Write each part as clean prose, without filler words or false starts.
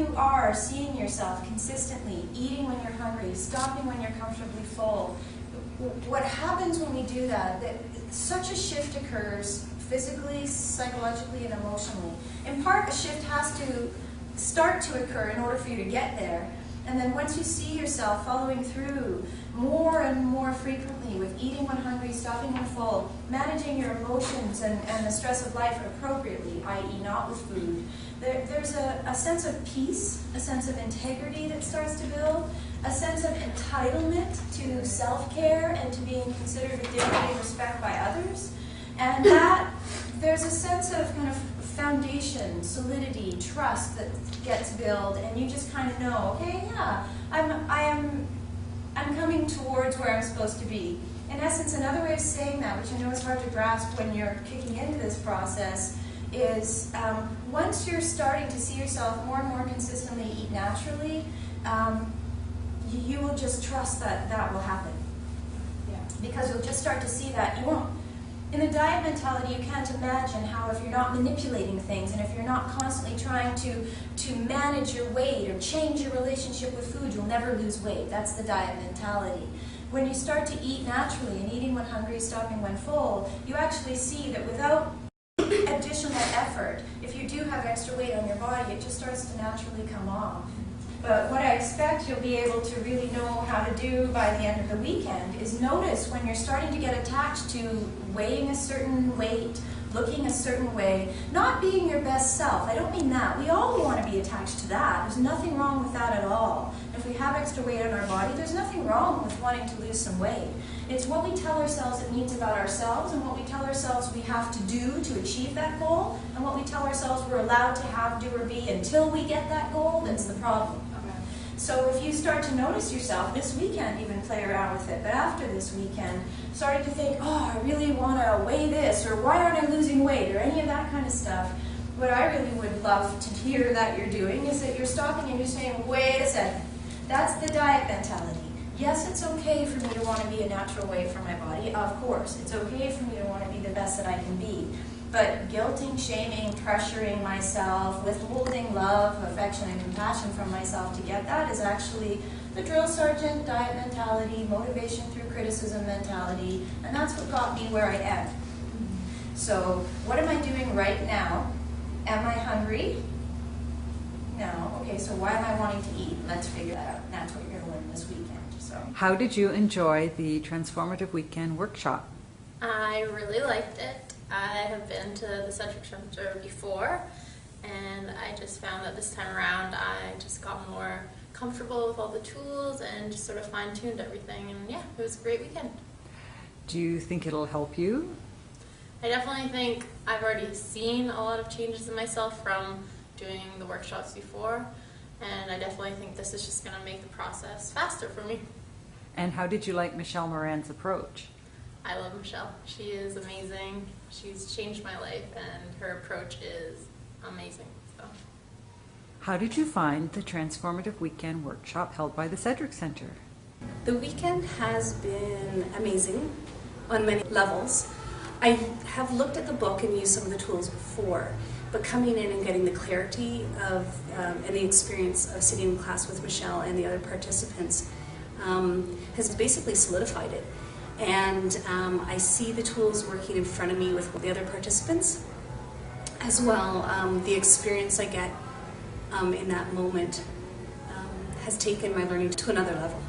you are seeing yourself consistently eating when you're hungry, stopping when you're comfortably full, what happens when we do that, such a shift occurs physically, psychologically, and emotionally. In part, a shift has to start to occur in order for you to get there. And then once you see yourself following through more and more frequently with eating when hungry, stopping when full, managing your emotions and the stress of life appropriately, i.e. not with food, there's a sense of peace, a sense of integrity that starts to build, a sense of entitlement to self-care and to being considered with dignity and respect by others. And that there's a sense of kind of foundation, solidity, trust that gets built, and you just kind of know, okay, yeah, I'm coming towards where I'm supposed to be. In essence, another way of saying that, which I know is hard to grasp when you're kicking into this process, is once you're starting to see yourself more and more consistently eat naturally, you will just trust that that will happen. Yeah. Because you'll just start to see that you won't. In the diet mentality, you can't imagine how if you're not manipulating things and if you're not constantly trying to manage your weight or change your relationship with food, you'll never lose weight. That's the diet mentality. When you start to eat naturally and eating when hungry, stopping when full, you actually see that without additional effort, if you do have extra weight on your body, it just starts to naturally come off. But what I expect you'll be able to really know how to do by the end of the weekend is notice when you're starting to get attached to weighing a certain weight, looking a certain way, not being your best self. I don't mean that. We all want to be attached to that. There's nothing wrong with that at all. If we have extra weight on our body, there's nothing wrong with wanting to lose some weight. It's what we tell ourselves it means about ourselves and what we tell ourselves we have to do to achieve that goal and what we tell ourselves we're allowed to have, do, or be until we get that goal that's the problem. So if you start to notice yourself, this weekend even play around with it, but after this weekend, starting to think, oh, I really want to weigh this, or why aren't I losing weight, or any of that kind of stuff, what I really would love to hear that you're doing is that you're stopping and you're saying, wait a second, that's the diet mentality. Yes, it's okay for me to want to be a natural weight for my body, of course. It's okay for me to want to be the best that I can be. But guilting, shaming, pressuring myself, withholding love, affection, and compassion from myself to get that is actually the drill sergeant diet mentality, motivation through criticism mentality, and that's what got me where I am. So what am I doing right now? Am I hungry? No. Okay, so why am I wanting to eat? Let's figure that out. That's what you're going to learn this weekend. So, how did you enjoy the Transformative Weekend Workshop? I really liked it. I have been to the CEDRIC Centre before, and I just found that this time around I just got more comfortable with all the tools and just sort of fine-tuned everything, and yeah, it was a great weekend. Do you think it'll help you? I definitely think I've already seen a lot of changes in myself from doing the workshops before, and I definitely think this is just going to make the process faster for me. And how did you like Michelle Morand's approach? I love Michelle. She is amazing. She's changed my life, and her approach is amazing. So, how did you find the Transformative Weekend Workshop held by the CEDRIC Centre? The weekend has been amazing on many levels. I have looked at the book and used some of the tools before, but coming in and getting the clarity of and the experience of sitting in class with Michelle and the other participants has basically solidified it. And I see the tools working in front of me with the other participants. As well, the experience I get in that moment has taken my learning to another level.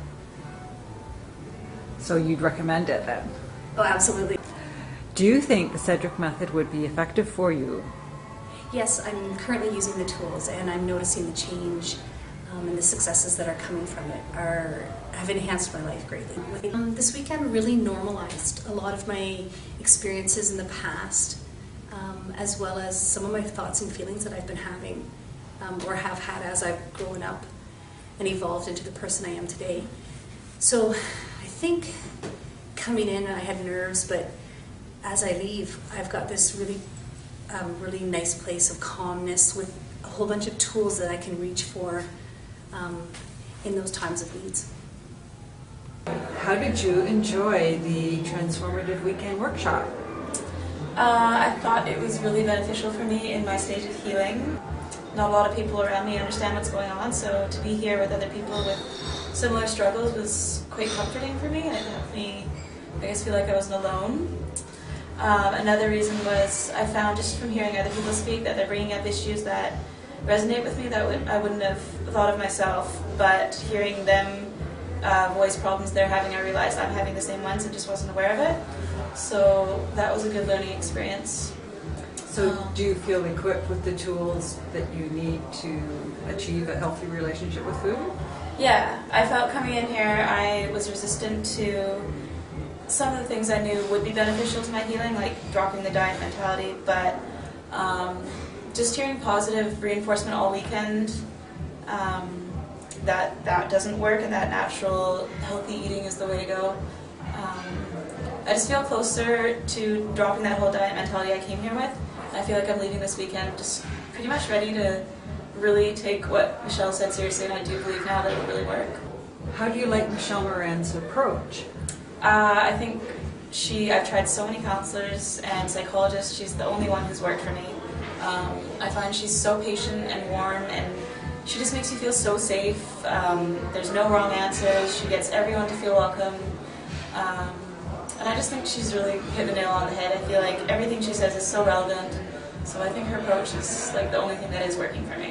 So you'd recommend it then? Oh, absolutely. Do you think the CEDRIC method would be effective for you? Yes, I'm currently using the tools and I'm noticing the change and the successes that are coming from it have enhanced my life greatly. This weekend really normalized a lot of my experiences in the past, as well as some of my thoughts and feelings that I've been having or have had as I've grown up and evolved into the person I am today. So I think coming in I had nerves, but as I leave I've got this really nice place of calmness with a whole bunch of tools that I can reach for in those times of needs. How did you enjoy the Transformative Weekend Workshop? I thought it was really beneficial for me in my stage of healing. not a lot of people around me understand what's going on, so to be here with other people with similar struggles was quite comforting for me, and it helped me, I guess, feel like I wasn't alone. Another reason was I found just from hearing other people speak that they're bringing up issues that resonate with me that I wouldn't have thought of myself, but hearing them voice problems they're having, I realized I'm having the same ones and just wasn't aware of it. So that was a good learning experience. So do you feel equipped with the tools that you need to achieve a healthy relationship with food? Yeah, I felt coming in here I was resistant to some of the things I knew would be beneficial to my healing, like dropping the diet mentality, but just hearing positive reinforcement all weekend that doesn't work and that natural healthy eating is the way to go. I just feel closer to dropping that whole diet mentality I came here with. I feel like I'm leaving this weekend just pretty much ready to really take what Michelle said seriously, and I do believe now that it will really work. How do you like Michelle Morand's approach? I think I've tried so many counselors and psychologists, she's the only one who's worked for me. I find she's so patient and warm, and she just makes you feel so safe. There's no wrong answers, she gets everyone to feel welcome. And I just think she's really hit the nail on the head. I feel like everything she says is so relevant, so I think her approach is like the only thing that is working for me.